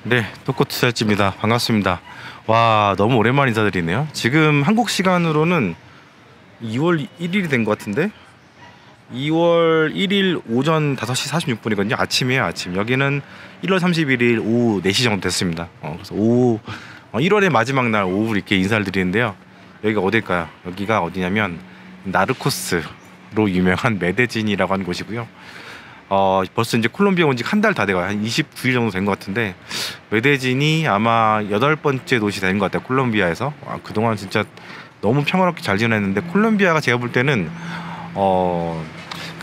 네, 토코투살찌입니다. 반갑습니다. 와, 너무 오랜만에 인사드리네요. 지금 한국 시간으로는 2월 1일이 된 것 같은데 2월 1일 오전 5시 46분이거든요. 아침이에요, 아침. 여기는 1월 31일 오후 4시 정도 됐습니다. 그래서 오후 1월의 마지막 날 오후 이렇게 인사를 드리는데요. 여기가 어딜까요? 여기가 어디냐면 나르코스로 유명한 메데진이라고 하는 곳이고요. 벌써 이제 콜롬비아 온 지 한 달 다 돼가요. 한 29일 정도 된 것 같은데 메데진이 아마 8번째 도시 된 것 같아요, 콜롬비아에서. 그동안 진짜 너무 평화롭게 잘 지냈는데 콜롬비아가 제가 볼 때는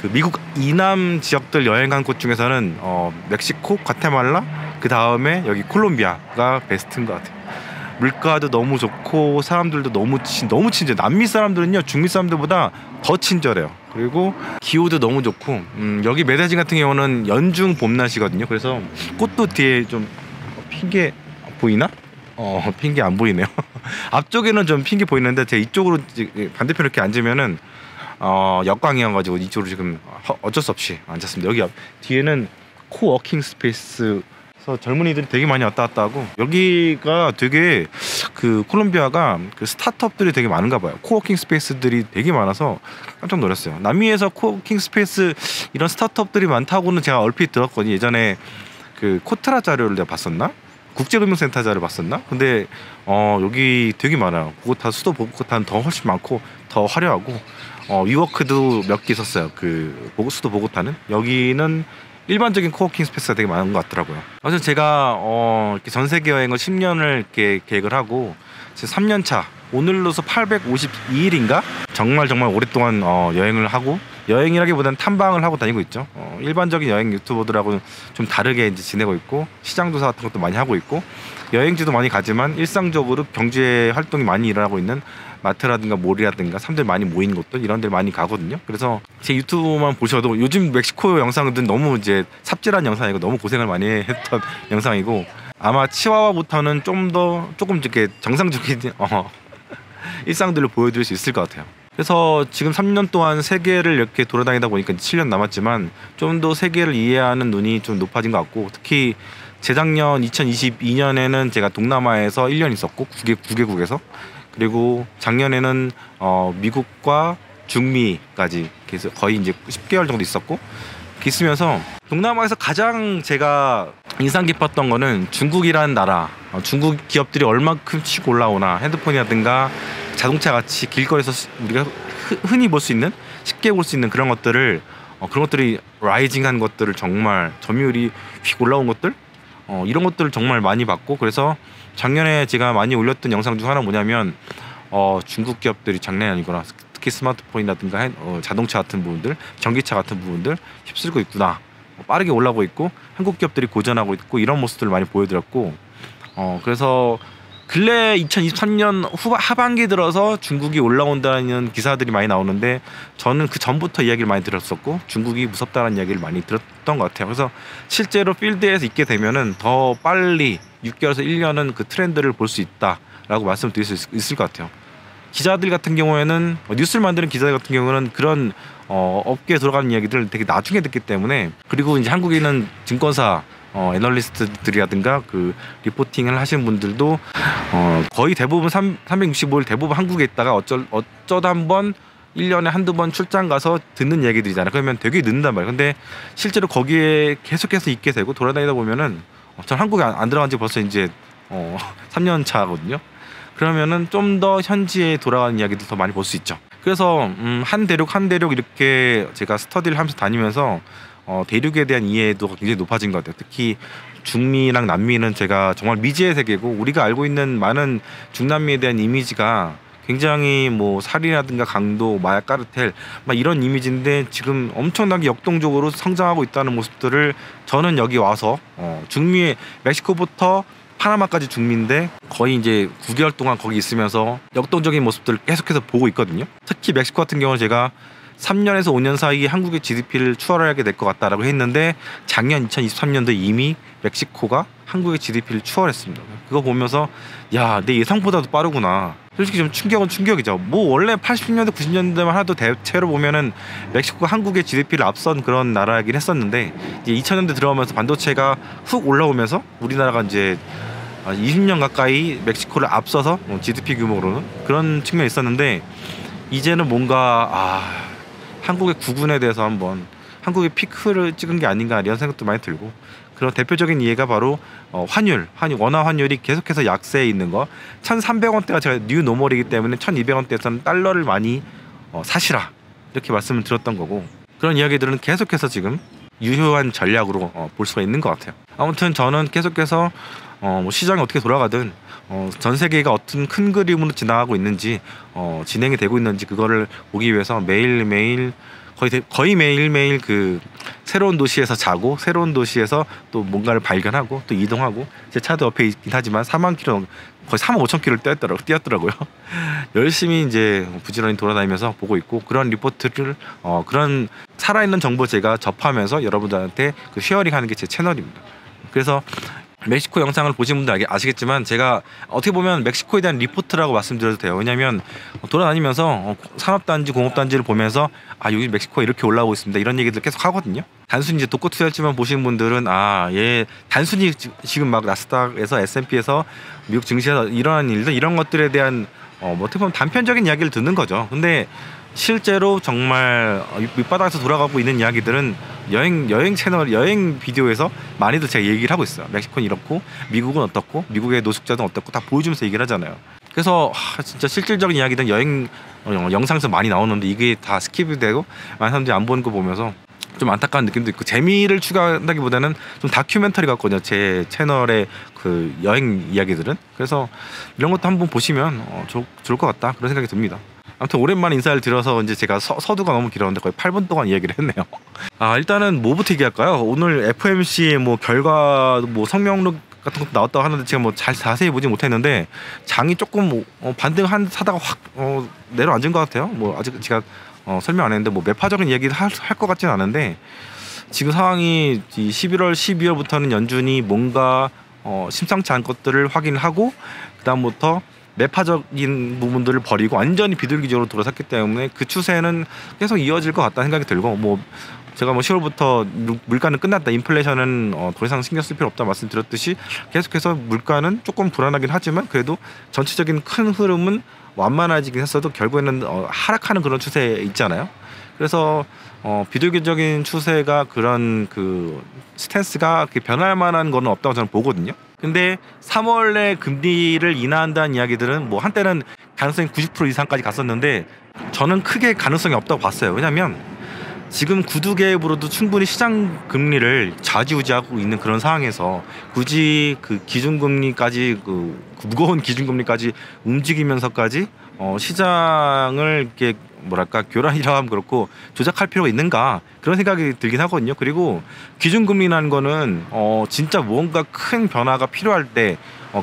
그 미국 이남 지역들 여행 간 곳 중에서는 멕시코, 과테말라, 그 다음에 여기 콜롬비아가 베스트인 것 같아요. 물가도 너무 좋고 사람들도 너무 친절해요. 남미 사람들은요 중미 사람들보다 더 친절해요. 그리고 기후도 너무 좋고 여기 메데진 같은 경우는 연중 봄날씨거든요. 그래서 꽃도 뒤에 좀 핀 게 보이나? 핀 게 안 보이네요. 앞쪽에는 좀 핀 게 보이는데 제가 이쪽으로 반대편 이렇게 앉으면은 역광이어가지고 이쪽으로 지금 어쩔 수 없이 앉았습니다. 여기 뒤에는 코워킹 스페이스, 젊은이들이 되게 많이 왔다 갔다 하고, 여기가 되게 그 콜롬비아가 그 스타트업들이 되게 많은가 봐요. 코워킹 스페이스들이 되게 많아서 깜짝 놀랐어요. 남미에서 코워킹 스페이스 이런 스타트업들이 많다고는 제가 얼핏 들었거든요. 예전에 그 코트라 자료를 내가 봤었나? 국제금융센터 자료를 봤었나? 근데 여기 되게 많아요. 보고타, 수도 보고타는 더 훨씬 많고 더 화려하고, 위워크도 몇 개 있었어요. 그 수도 보고타는. 여기는 일반적인 코워킹 스페이스가 되게 많은 것 같더라고요. 그래서 제가 이렇게 전 세계 여행을 10년을 이렇게 계획을 하고 지금 3년 차, 오늘로서 852일인가 정말 오랫동안 여행을 하고, 여행이라기보다는 탐방을 하고 다니고 있죠. 일반적인 여행 유튜버들하고는 좀 다르게 이제 지내고 있고, 시장 조사 같은 것도 많이 하고 있고, 여행지도 많이 가지만 일상적으로 경제 활동이 많이 일어나고 있는 마트라든가 몰이라든가 사람들 많이 모이는 곳들, 이런 데 많이 가거든요. 그래서 제 유튜브만 보셔도 요즘 멕시코 영상들은 너무 이제 삽질한 영상이고 너무 고생을 많이 했던 영상이고, 아마 치와와부터는 조금 이렇게 정상적인 일상들을 보여드릴 수 있을 것 같아요. 그래서 지금 3년 동안 세계를 이렇게 돌아다니다 보니까 7년 남았지만 좀 더 세계를 이해하는 눈이 좀 높아진 것 같고, 특히 재작년 2022년에는 제가 동남아에서 1년 있었고 9개국에서, 그리고 작년에는 미국과 중미까지 계속 거의 이제 10개월 정도 있었고, 있으면서 동남아에서 가장 제가 인상 깊었던 거는 중국이라는 나라, 중국 기업들이 얼마큼 치고 올라오나, 핸드폰이라든가 자동차 같이 길거리에서 우리가 흔히 볼 수 있는, 쉽게 볼 수 있는 그런 것들을, 그런 것들이 라이징한 것들을, 정말 점유율이 휙 올라온 것들, 이런 것들을 정말 많이 봤고, 그래서 작년에 제가 많이 올렸던 영상 중 하나 뭐냐면 중국 기업들이 장난이 아니구나, 특히 스마트폰이라든가 자동차 같은 부분들, 전기차 같은 부분들 휩쓸고 있구나, 빠르게 올라오고 있고 한국 기업들이 고전하고 있고, 이런 모습들을 많이 보여드렸고, 그래서 근래 2023년 하반기 들어서 중국이 올라온다는 기사들이 많이 나오는데, 저는 그 전부터 이야기를 많이 들었었고 중국이 무섭다는 이야기를 많이 들었던 것 같아요. 그래서 실제로 필드에서 있게 되면은 더 빨리 6개월에서 1년은 그 트렌드를 볼 수 있다라고 말씀드릴 수 있을 것 같아요. 기자들 같은 경우에는, 뉴스를 만드는 기자들 같은 경우는 그런 업계에 들어가는 이야기들을 되게 나중에 듣기 때문에, 그리고 이제 한국에 있는 증권사 애널리스트들이라든가 그 리포팅을 하시는 분들도 거의 대부분 365일 대부분 한국에 있다가 어쩌다 한번 1년에 한두 번 출장 가서 듣는 얘기들이잖아요. 그러면 되게 늦는단 말이에요. 근데 실제로 거기에 계속해서 있게 되고 돌아다니다 보면은, 전 한국에 안 들어간 지 벌써 이제 3년 차거든요. 그러면은 좀 더 현지에 돌아가는 이야기들 더 많이 볼 수 있죠. 그래서 한 대륙 이렇게 제가 스터디를 하면서 다니면서 대륙에 대한 이해도가 굉장히 높아진 것 같아요. 특히 중미랑 남미는 제가 정말 미지의 세계고, 우리가 알고 있는 많은 중남미에 대한 이미지가 굉장히 뭐 살인이라든가 강도, 마약 카르텔 막 이런 이미지인데, 지금 엄청나게 역동적으로 성장하고 있다는 모습들을 저는 여기 와서 중미의 멕시코부터 파나마까지 중미인데 거의 이제 9개월 동안 거기 있으면서 역동적인 모습들을 계속해서 보고 있거든요. 특히 멕시코 같은 경우는 제가 3년에서 5년 사이에 한국의 GDP를 추월하게 될 것 같다라고 했는데, 작년 2023년도에 이미 멕시코가 한국의 GDP를 추월했습니다. 그거 보면서 야, 내 예상보다도 빠르구나. 솔직히 좀 충격은 충격이죠. 뭐 원래 80년대 90년대만 하도 대체로 보면은 멕시코가 한국의 GDP를 앞선 그런 나라이긴 했었는데 이제 2000년대 들어오면서 반도체가 훅 올라오면서 우리나라가 이제 20년 가까이 멕시코를 앞서서 GDP 규모로는 그런 측면이 있었는데 이제는 뭔가 한국의 구군에 대해서 한번 한국의 피크를 찍은 게 아닌가 이런 생각도 많이 들고 그런 대표적인 이해가 바로 환율 원화 환율이 계속해서 약세에 있는 거 1,300원대가 제가 뉴 노멀이기 때문에 1,200원대에서는 달러를 많이 사시라 이렇게 말씀을 드렸던 거고 그런 이야기들은 계속해서 지금 유효한 전략으로 볼 수가 있는 것 같아요. 아무튼 저는 계속해서 뭐 시장이 어떻게 돌아가든 전 세계가 어떤 큰 그림으로 지나가고 있는지 진행이 되고 있는지 그거를 보기 위해서 매일매일 거의 매일매일 그 새로운 도시에서 자고 새로운 도시에서 또 뭔가를 발견하고 또 이동하고 제 차도 옆에 있긴 하지만 4만 킬로 거의 4만 5천 킬로를 뛰었더라고요. 열심히 이제 부지런히 돌아다니면서 보고 있고 그런 리포트를 그런 살아있는 정보 제가 접하면서 여러분들한테 그 쉐어링하는 게 제 채널입니다. 그래서 멕시코 영상을 보신 분들 아시겠지만 제가 어떻게 보면 멕시코에 대한 리포트라고 말씀드려도 돼요. 왜냐하면 돌아다니면서 산업단지 공업단지를 보면서 여기 멕시코가 이렇게 올라오고 있습니다 이런 얘기들 계속 하거든요. 단순히 이제 독고 투자지만 보시는 분들은 얘 단순히 지금 막 나스닥에서 S&P에서 미국 증시에서 일어나는 일들 이런 것들에 대한 어떻게 보면 단편적인 이야기를 듣는 거죠. 근데 실제로 정말 밑바닥에서 돌아가고 있는 이야기들은 여행 채널, 여행 비디오에서 많이들 제가 얘기를 하고 있어요. 멕시코는 이렇고 미국은 어떻고 미국의 노숙자는 어떻고 다 보여주면서 얘기를 하잖아요. 그래서 진짜 실질적인 이야기는 여행 영상에서 많이 나오는데 이게 다 스킵이 되고 많은 사람들이 안 보는 거 보면서 좀 안타까운 느낌도 있고 재미를 추가한다기보다는 좀 다큐멘터리 같거든요. 제 채널의 그 여행 이야기들은. 그래서 이런 것도 한번 보시면 좋을 것 같다 그런 생각이 듭니다. 아무튼 오랜만에 인사를 드려서 이제 제가 서두가 너무 길었는데 거의 8분 동안 이야기를 했네요. 일단은 뭐부터 얘기할까요? 오늘 FOMC 뭐 결과 뭐 성명록 같은 것도 나왔다고 하는데 제가 뭐 잘 자세히 보지 못했는데 장이 조금 반등한 사다가 확 내려앉은 것 같아요. 뭐 아직 제가 설명 안 했는데 뭐 매파적인 얘기를 할 것 같지는 않은데 지금 상황이 11월 12월부터는 연준이 뭔가 심상치 않은 것들을 확인을 하고 그다음부터 매파적인 부분들을 버리고 완전히 비둘기적으로 돌아섰기 때문에 그 추세는 계속 이어질 것 같다는 생각이 들고 뭐 제가 10월부터 물가는 끝났다 인플레이션은 더 이상 신경 쓸 필요 없다 말씀드렸듯이 계속해서 물가는 조금 불안하긴 하지만 그래도 전체적인 큰 흐름은 완만해지긴 했어도 결국에는 하락하는 그런 추세에 있잖아요. 그래서 비둘기적인 추세가 그런 그 스탠스가 변할 만한 거는 없다고 저는 보거든요. 근데 3월에 금리를 인하한다는 이야기들은 뭐 한때는 가능성이 90% 이상까지 갔었는데 저는 크게 가능성이 없다고 봤어요. 왜냐하면 지금 구두개입으로도 충분히 시장 금리를 좌지우지하고 있는 그런 상황에서 굳이 그 기준금리까지 그 무거운 기준금리까지 움직이면서까지 시장을 이렇게 뭐랄까 교란이라 하면 그렇고 조작할 필요가 있는가 그런 생각이 들긴 하거든요. 그리고 기준금리라는 거는 진짜 무언가 큰 변화가 필요할 때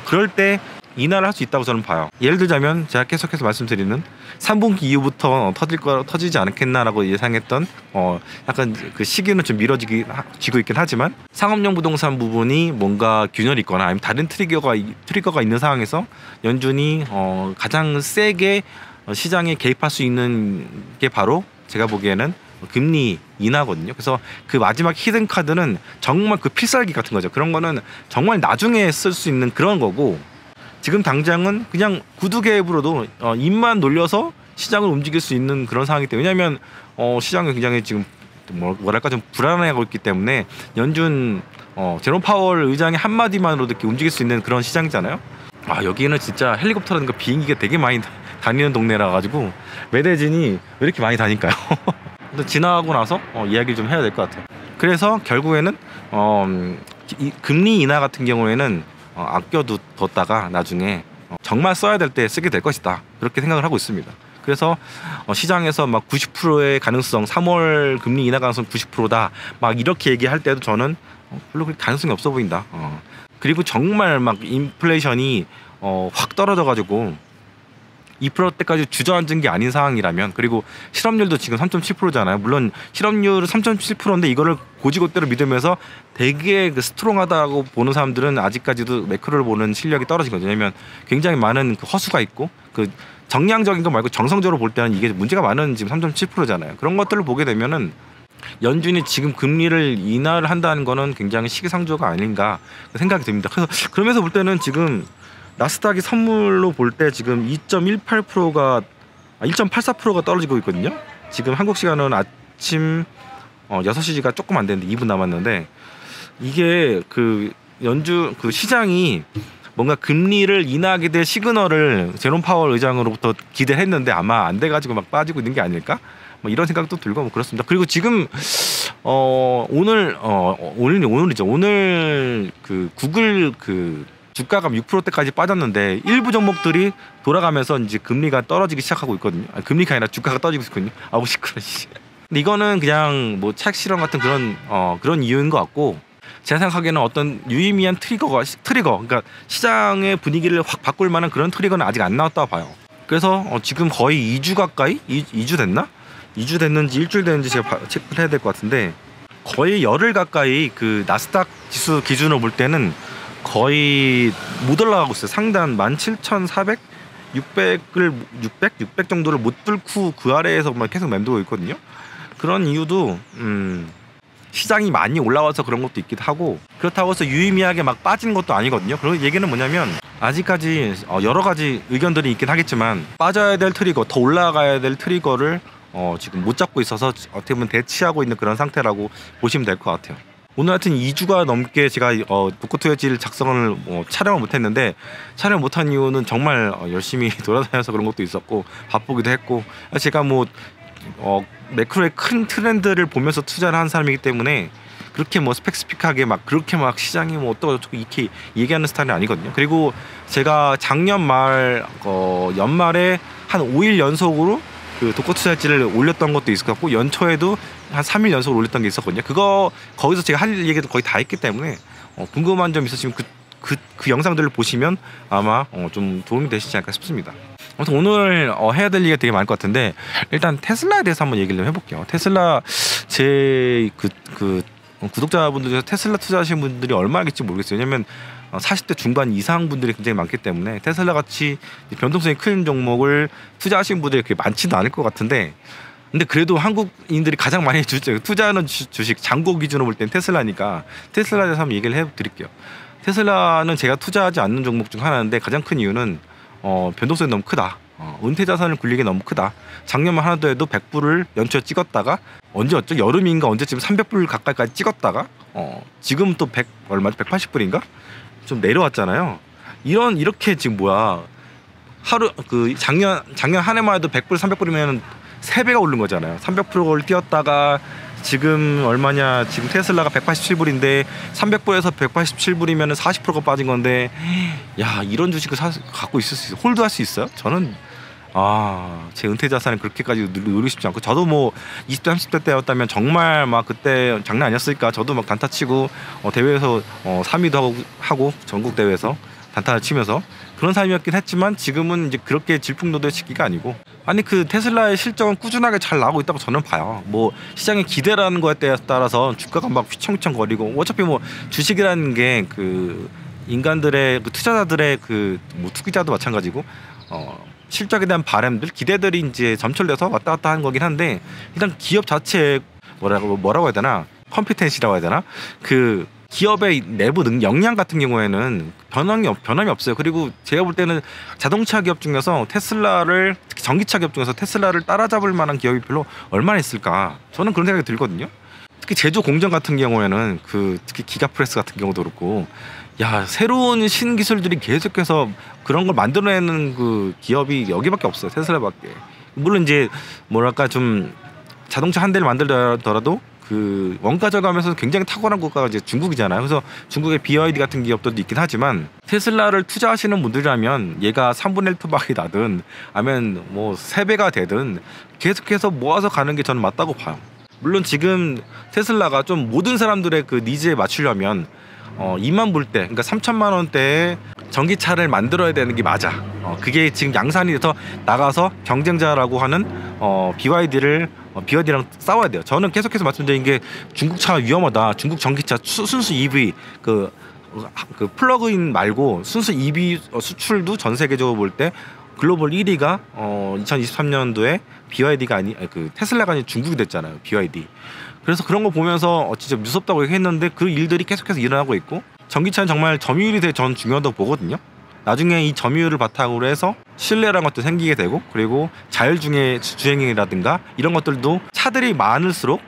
그럴 때 인하를 할 수 있다고 저는 봐요. 예를 들자면 제가 계속해서 말씀드리는 3분기 이후부터 터지지 않겠나라고 예상했던 약간 그 시기는 좀 미뤄지고 있긴 하지만 상업용 부동산 부분이 뭔가 균열이 있거나 아니면 다른 트리거가 있는 상황에서 연준이 가장 세게 시장에 개입할 수 있는 게 바로 제가 보기에는 금리 인하거든요. 그래서 그 마지막 히든 카드는 정말 그 필살기 같은 거죠. 그런 거는 정말 나중에 쓸 수 있는 그런 거고 지금 당장은 그냥 구두개입으로도 입만 놀려서 시장을 움직일 수 있는 그런 상황이기 때문에 왜냐하면 시장이 굉장히 지금 뭐랄까 좀 불안해하고 있기 때문에 연준 제롬 파월 의장의 한마디만으로도 이렇게 움직일 수 있는 그런 시장이잖아요. 여기는 진짜 헬리콥터라든가 비행기가 되게 많이 다니는 동네라 가지고 메데진이 왜 이렇게 많이 다닐까요? 근데 지나가고 나서 이야기를 좀 해야 될 것 같아요. 그래서 결국에는 이 금리 인하 같은 경우에는 아껴뒀다가 나중에 정말 써야 될 때 쓰게 될 것이다 그렇게 생각을 하고 있습니다. 그래서 시장에서 막 90%의 가능성 3월 금리 인하 가능성 90%다 막 이렇게 얘기할 때도 저는 별로 그렇게 가능성이 없어 보인다. 그리고 정말 막 인플레이션이 확 떨어져 가지고 2%대까지 주저앉은 게 아닌 상황이라면, 그리고 실업률도 지금 3.7%잖아요. 물론 실업률은 3.7%인데 이거를 고지고대로 믿으면서 되게 그 스트롱하다고 보는 사람들은 아직까지도 매크로를 보는 실력이 떨어지거든요. 왜냐면 굉장히 많은 그 허수가 있고, 그 정량적인 거 말고 정성적으로 볼 때는 이게 문제가 많은 지금 3.7%잖아요. 그런 것들을 보게 되면은 연준이 지금 금리를 인하를 한다는 거는 굉장히 시기상조가 아닌가 생각이 듭니다. 그래서 그러면서 볼 때는 지금 나스닥이 선물로 볼 때 지금 2.18%가 1.84%가 떨어지고 있거든요. 지금 한국 시간은 아침 6시가 조금 안 됐는데 2분 남았는데, 이게 그 연준 그 시장이 뭔가 금리를 인하하게 될 시그널을 제롬 파월 의장으로부터 기대를 했는데 아마 안 돼가지고 막 빠지고 있는 게 아닐까? 뭐 이런 생각도 들고 뭐 그렇습니다. 그리고 지금 오늘이죠. 오늘 그 구글 그 주가가 6%대까지 빠졌는데 일부 종목들이 돌아가면서 이제 금리가 떨어지기 시작하고 있거든요. 아니, 금리가 아니라 주가가 떨어지고 있거든요. 아우 시끄러. 근데 이거는 그냥 뭐 책 실험 같은 그런 이유인 것 같고, 제가 생각하기에는 어떤 유의미한 트리거, 그러니까 시장의 분위기를 확 바꿀 만한 그런 트리거는 아직 안 나왔다고 봐요. 그래서 지금 거의 2주 가까이 2주 됐나? 2주 됐는지 일주일 됐는지 제가 체크를 해야 될 것 같은데, 거의 열흘 가까이 그 나스닥 지수 기준으로 볼 때는 거의 못 올라가고 있어요. 상단 17,400, 600 정도를 못 뚫고 그 아래에서만 계속 맴돌고 있거든요. 그런 이유도 시장이 많이 올라와서 그런 것도 있기도 하고, 그렇다고 해서 유의미하게 막 빠지는 것도 아니거든요. 그런 얘기는 뭐냐면, 아직까지 여러 가지 의견들이 있긴 하겠지만 빠져야 될 트리거, 더 올라가야 될 트리거를 지금 못 잡고 있어서 어떻게 보면 대치하고 있는 그런 상태라고 보시면 될 것 같아요. 오늘 하여튼 2주가 넘게 제가 독거투여지를 작성을 촬영을 못했는데, 촬영 못한 이유는 정말 열심히 돌아다녀서 그런 것도 있었고 바쁘기도 했고, 제가 매크로의 큰 트렌드를 보면서 투자를 한 사람이기 때문에 그렇게 스펙스픽하게 막 그렇게 막 시장이 어떠고 이렇게 얘기하는 스타일이 아니거든요. 그리고 제가 작년 말 연말에 한 5일 연속으로 그 독거투자지를 올렸던 것도 있을 것 같고, 연초에도 한 3일 연속으로 올렸던 게 있었거든요. 거기서 제가 할 얘기도 거의 다 했기 때문에 궁금한 점 있으시면 그 영상들을 보시면 아마 좀 도움이 되시지 않을까 싶습니다. 아무튼 오늘 해야 될 얘기가 되게 많을 것 같은데, 일단 테슬라에 대해서 한번 얘기를 좀 해볼게요. 테슬라 제 구독자분들 중에서 테슬라 투자하시는 분들이 얼마나겠지 모르겠어요. 왜냐면 40대 중반 이상 분들이 굉장히 많기 때문에 테슬라 같이 변동성이 큰 종목을 투자하시는 분들이 그렇게 많지도 않을 것 같은데, 근데 그래도 한국인들이 가장 많이 투자하는 주식 잔고 기준으로 볼 때는 테슬라니까 테슬라에 대해서 한번 얘기를 해드릴게요. 테슬라는 제가 투자하지 않는 종목 중 하나인데, 가장 큰 이유는 변동성이 너무 크다. 은퇴 자산을 굴리기 너무 크다. 작년만 하나도 해도 100불을 연초에 찍었다가 언제였죠? 여름인가 언제쯤 300불 가까이까지 찍었다가 지금 또 100 얼마죠? 180불인가? 좀 내려왔잖아요. 이렇게 지금 하루 작년 한 해만 해도 100불 300불이면 3배가 오른 거잖아요. 300%를 뛰었다가 지금 얼마냐? 지금 테슬라가 187불인데 300불에서 187불이면 40%가 빠진 건데, 야, 이런 주식을 갖고 있을 수 있어요? 홀드할 수 있어요? 저는 제 은퇴 자산을 그렇게까지 누리고 싶지 않고, 저도 20대 30대 때였다면 정말 막 그때 장난 아니었으니까 저도 막 단타 치고 대회에서 3위도 하고 전국 대회에서 단타를 치면서 그런 삶이었긴 했지만, 지금은 이제 그렇게 질풍노도의 시기가 아니고, 아니 그 테슬라의 실적은 꾸준하게 잘 나오고 있다고 저는 봐요. 시장의 기대라는 거에 따라서 주가가 막 휘청휘청거리고, 어차피 주식이라는 게 그 인간들의 투자자들의 투기자도 마찬가지고 실적에 대한 바람들, 기대들이 이제 점철돼서 왔다 갔다 하는 거긴 한데, 일단 기업 자체의 뭐라고 해야 되나, 컴피텐시라고 해야 되나, 그 기업의 내부 역량 같은 경우에는 변함이 없어요. 그리고 제가 볼 때는 자동차 기업 중에서 테슬라를, 특히 전기차 기업 중에서 테슬라를 따라잡을 만한 기업이 별로 얼마나 있을까, 저는 그런 생각이 들거든요. 특히 제조 공정 같은 경우에는 특히 기가프레스 같은 경우도 그렇고, 새로운 신기술들이 계속해서 그런 걸 만들어내는 그 기업이 여기밖에 없어요. 테슬라밖에. 물론 이제 좀 자동차 한 대를 만들더라도 그 원가 절감에서 굉장히 탁월한 국가가 이제 중국이잖아요. 그래서 중국의 BYD 같은 기업들도 있긴 하지만, 테슬라를 투자하시는 분들이라면 얘가 3분의 1 토박이 나든 아니면 3배가 되든 계속해서 모아서 가는 게 저는 맞다고 봐요. 물론 지금 테슬라가 좀 모든 사람들의 그 니즈에 맞추려면 2만 불대, 그러니까 3천만 원대에 전기차를 만들어야 되는 게 맞아. 그게 지금 양산이 돼서 나가서 경쟁자라고 하는 BYD랑 싸워야 돼요. 저는 계속해서 말씀드린 게 중국 차가 위험하다. 중국 전기차 순수 EV 그 플러그인 말고 순수 EV 수출도 전 세계적으로 볼 때 글로벌 1위가 2023년도에 BYD가 그 테슬라가 아닌 중국이 됐잖아요. BYD. 그래서 그런 거 보면서 진짜 무섭다고 했는데 그 일들이 계속해서 일어나고 있고, 전기차는 정말 점유율이 되게 전 중요하다고 보거든요. 나중에 이 점유율을 바탕으로 해서 신뢰라는 것도 생기게 되고, 그리고 자율주행이라든가 이런 것들도 차들이 많을수록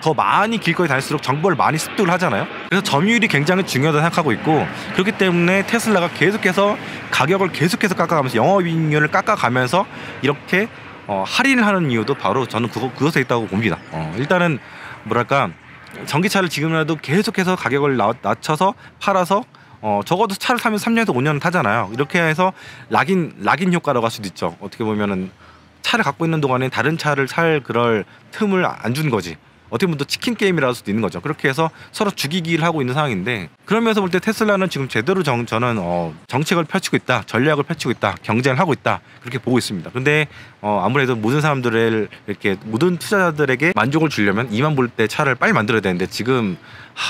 더 많이 길거리 다닐수록 정보를 많이 습득을 하잖아요. 그래서 점유율이 굉장히 중요하다고 생각하고 있고, 그렇기 때문에 테슬라가 계속해서 가격을 계속해서 깎아가면서 영업이익률을 깎아가면서 이렇게 할인을 하는 이유도 바로 저는 그것에 있다고 봅니다. 일단은 뭐랄까, 전기차를 지금이라도 계속해서 가격을 낮춰서 팔아서 적어도 차를 타면 3년에서 5년 타잖아요. 이렇게 해서 락인 효과라고 할 수도 있죠. 어떻게 보면은 차를 갖고 있는 동안에 다른 차를 살 그럴 틈을 안 준 거지. 어떻게 보면 또 치킨 게임이라 할 수도 있는 거죠. 그렇게 해서 서로 죽이기를 하고 있는 상황인데, 그러면서 볼 때 테슬라는 지금 제대로 저는 정책을 펼치고 있다, 전략을 펼치고 있다, 경쟁을 하고 있다, 그렇게 보고 있습니다. 근데 아무래도 모든 사람들을 이렇게 모든 투자자들에게 만족을 주려면 2만 불대 차를 빨리 만들어야 되는데, 지금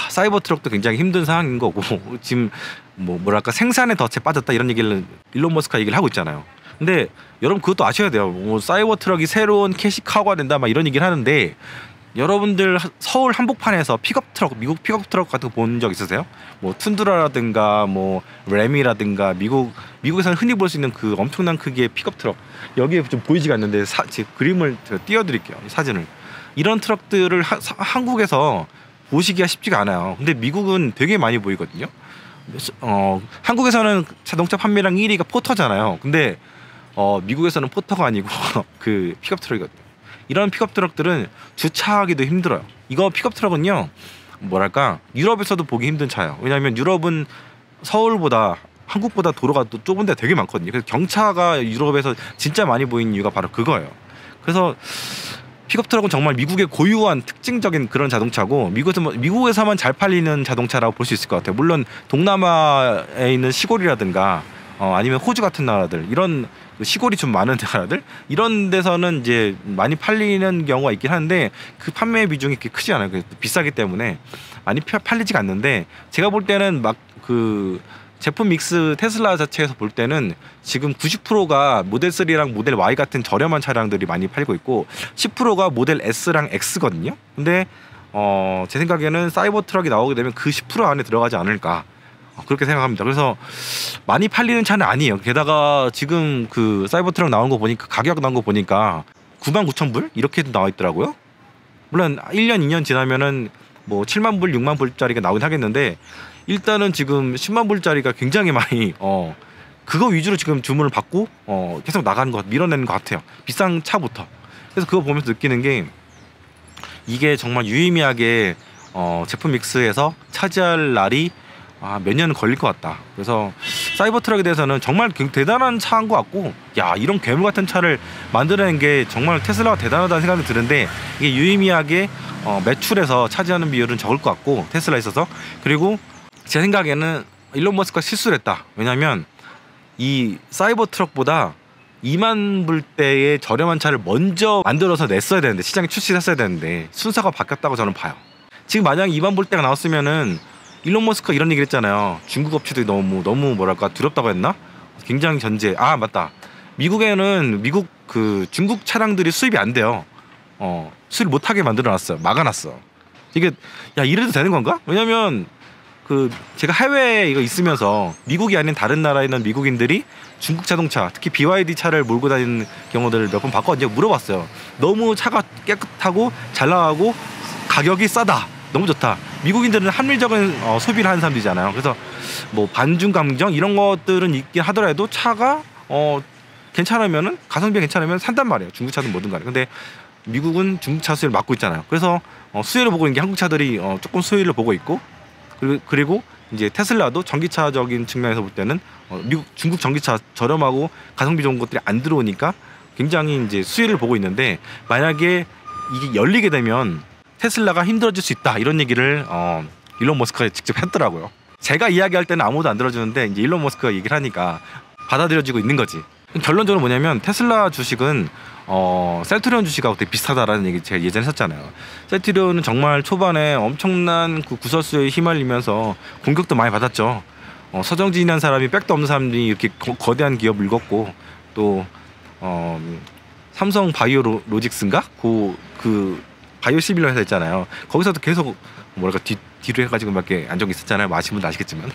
사이버 트럭도 굉장히 힘든 상황인 거고, 지금 뭐랄까 생산에 덫에 빠졌다 이런 얘기를 일론 머스크가 얘기를 하고 있잖아요. 근데 여러분 그것도 아셔야 돼요. 사이버 트럭이 새로운 캐시카우가 된다 막 이런 얘기를 하는데, 여러분들 서울 한복판에서 픽업 트럭, 미국 픽업 트럭 같은 거 본 적 있으세요? 툰드라라든가 램이라든가 미국에서는 흔히 볼 수 있는 그 엄청난 크기의 픽업 트럭, 여기에 좀 보이지가 않는데 지금 그림을 제가 띄워드릴게요. 사진을. 이런 트럭들을 한국에서 보시기가 쉽지가 않아요. 근데 미국은 되게 많이 보이거든요. 한국에서는 자동차 판매량 1위가 포터잖아요. 근데 미국에서는 포터가 아니고 그 픽업 트럭이거든요. 이런 픽업 트럭들은 주차하기도 힘들어요. 이거 픽업 트럭은요, 뭐랄까, 유럽에서도 보기 힘든 차예요. 왜냐하면 유럽은 서울보다, 한국보다 도로가 또 좁은 데 되게 많거든요. 그래서 경차가 유럽에서 진짜 많이 보이는 이유가 바로 그거예요. 그래서 픽업 트럭은 정말 미국의 고유한 특징적인 그런 자동차고, 미국에서만 잘 팔리는 자동차라고 볼 수 있을 것 같아요. 물론 동남아에 있는 시골이라든가 아니면 호주 같은 나라들, 이런 시골이 좀 많은 나라들, 이런 데서는 이제 많이 팔리는 경우가 있긴 한데 그 판매 비중이 그렇게 크지 않아요. 비싸기 때문에 많이 팔리지가 않는데, 제가 볼 때는 막 그 제품 믹스 테슬라 자체에서 볼 때는 지금 90%가 모델 3랑 모델 Y 같은 저렴한 차량들이 많이 팔고 있고, 10%가 모델 S랑 X거든요. 근데 제 생각에는 사이버 트럭이 나오게 되면 그 10% 안에 들어가지 않을까, 그렇게 생각합니다. 그래서 많이 팔리는 차는 아니에요. 게다가 지금 그 사이버 트럭 나온 거 보니까, 가격 나온 거 보니까 99,000불 이렇게도 나와 있더라고요. 물론 1년 2년 지나면은 7만 불 6만 불짜리가 나오긴 하겠는데, 일단은 지금 10만 불짜리가 굉장히 많이 그거 위주로 지금 주문을 받고 계속 나가는 것, 밀어내는 것 같아요. 비싼 차부터. 그래서 그거 보면서 느끼는 게, 이게 정말 유의미하게 제품 믹스에서 차지할 날이 몇 년은 걸릴 것 같다. 그래서 사이버 트럭에 대해서는 정말 대단한 차인 것 같고, 이런 괴물 같은 차를 만들어낸 게 정말 테슬라가 대단하다는 생각이 드는데, 이게 유의미하게 매출에서 차지하는 비율은 적을 것 같고, 테슬라에 있어서. 그리고 제 생각에는 일론 머스크가 실수를 했다. 왜냐면 이 사이버 트럭보다 2만 불대의 저렴한 차를 먼저 만들어서 냈어야 되는데, 시장에 출시했어야 되는데 순서가 바뀌었다고 저는 봐요. 지금 만약에 2만 불대가 나왔으면은, 일론 머스크가 이런 얘기를 했잖아요. 중국 업체들이 너무 뭐랄까 두렵다고 했나? 굉장히 견제. 맞다. 미국에는 중국 차량들이 수입이 안 돼요. 수입 못하게 만들어놨어요. 막아놨어. 이게 이래도 되는 건가? 왜냐면 제가 해외에 이거 있으면서 미국이 아닌 다른 나라에 있는 미국인들이 중국 자동차, 특히 BYD 차를 몰고 다니는 경우들을 몇 번 봤거든요. 물어봤어요. 너무 차가 깨끗하고 잘 나가고 가격이 싸다, 너무 좋다. 미국인들은 합리적인 소비를 하는 사람들이잖아요. 그래서 반중 감정 이런 것들은 있긴 하더라도 차가 괜찮으면은, 가성비 괜찮으면 산단 말이에요. 중국 차든 뭐든 간에. 근데 미국은 중국 차 수혜를 막고 있잖아요. 그래서 수혜를 보고 있는 게 한국 차들이 조금 수혜를 보고 있고, 그리고 이제 테슬라도 전기차적인 측면에서 볼 때는 중국 전기차 저렴하고 가성비 좋은 것들이 안 들어오니까 굉장히 이제 수혜를 보고 있는데, 만약에 이게 열리게 되면 테슬라가 힘들어질 수 있다, 이런 얘기를 일론 머스크가 직접 했더라고요. 제가 이야기할 때는 아무도 안 들어주는데 이제 일론 머스크가 얘기를 하니까 받아들여지고 있는 거지. 결론적으로 뭐냐면 테슬라 주식은 셀트리온 주식하고 되게 비슷하다라는 얘기 제가 예전에 했었잖아요. 셀트리온은 정말 초반에 엄청난 그 구설수에 휘말리면서 공격도 많이 받았죠. 서정진이라는 사람이 백도 없는 사람들이 이렇게 거대한 기업을 읽었고 또 삼성 바이오로직스인가? 그 바이오시밀러 회사 있잖아요. 거기서도 계속 뭐랄까 뒤로 해가지고 몇 개 안정이 있었잖아요. 뭐 아시는 분도 아시겠지만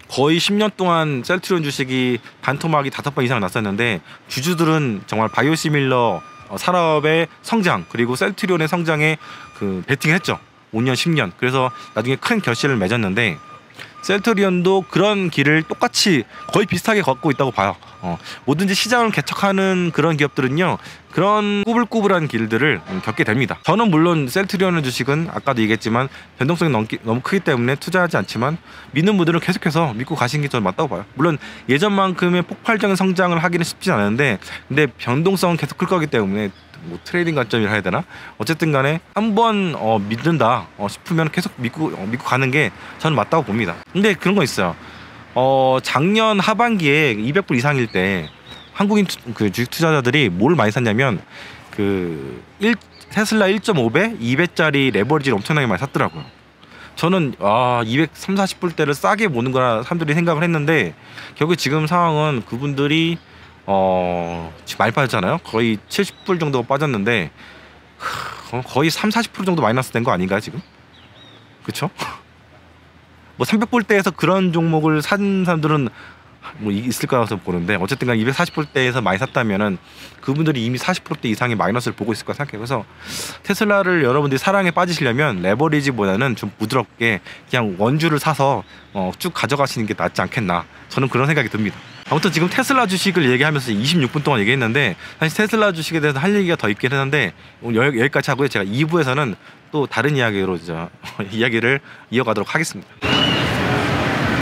거의 10년 동안 셀트리온 주식이 반토막이 5번 이상 났었는데 주주들은 정말 바이오시밀러 산업의 성장 그리고 셀트리온의 성장에 그 베팅을 했죠. 5년 10년. 그래서 나중에 큰 결실을 맺었는데 셀트리온도 그런 길을 똑같이 거의 비슷하게 걷고 있다고 봐요. 뭐든지 시장을 개척하는 그런 기업들은요 그런 꾸불꾸불한 길들을 겪게 됩니다. 저는 물론 셀트리온의 주식은 아까도 얘기했지만 변동성이 너무 크기 때문에 투자하지 않지만 믿는 분들은 계속해서 믿고 가시는 게 저는 맞다고 봐요. 물론 예전만큼의 폭발적인 성장을 하기는 쉽지 않은데 근데 변동성은 계속 클 거기 때문에 뭐 트레이딩 관점이라 해야 되나? 어쨌든 간에 한번 믿는다 싶으면 계속 믿고 가는 게 저는 맞다고 봅니다. 근데 그런 거 있어요. 작년 하반기에 200불 이상일 때 한국인 그 주식 투자자들이 뭘 많이 샀냐면 테슬라 1.5배, 2배짜리 레버리지를 엄청나게 많이 샀더라고요. 저는 230, 40불대를 싸게 보는 거라 사람들이 생각을 했는데 결국 지금 상황은 그분들이 지금 많이 빠졌잖아요. 거의 70불 정도 빠졌는데 거의 30-40% 정도 마이너스 된 거 아닌가요 지금? 그쵸? 뭐 300불대에서 그런 종목을 산 사람들은 뭐 있을 거라서 보는데 어쨌든 간 240불대에서 많이 샀다면은 그분들이 이미 40%대 이상의 마이너스를 보고 있을 거라 생각해요. 그래서 테슬라를 여러분들이 사랑에 빠지시려면 레버리지보다는 좀 부드럽게 그냥 원주를 사서 쭉 가져가시는 게 낫지 않겠나, 저는 그런 생각이 듭니다. 아무튼 지금 테슬라 주식을 얘기하면서 26분 동안 얘기했는데 사실 테슬라 주식에 대해서 할 얘기가 더 있긴 했는데 오늘 여기까지 하고요. 제가 2부에서는 또 다른 이야기로 이야기를 이어가도록 하겠습니다.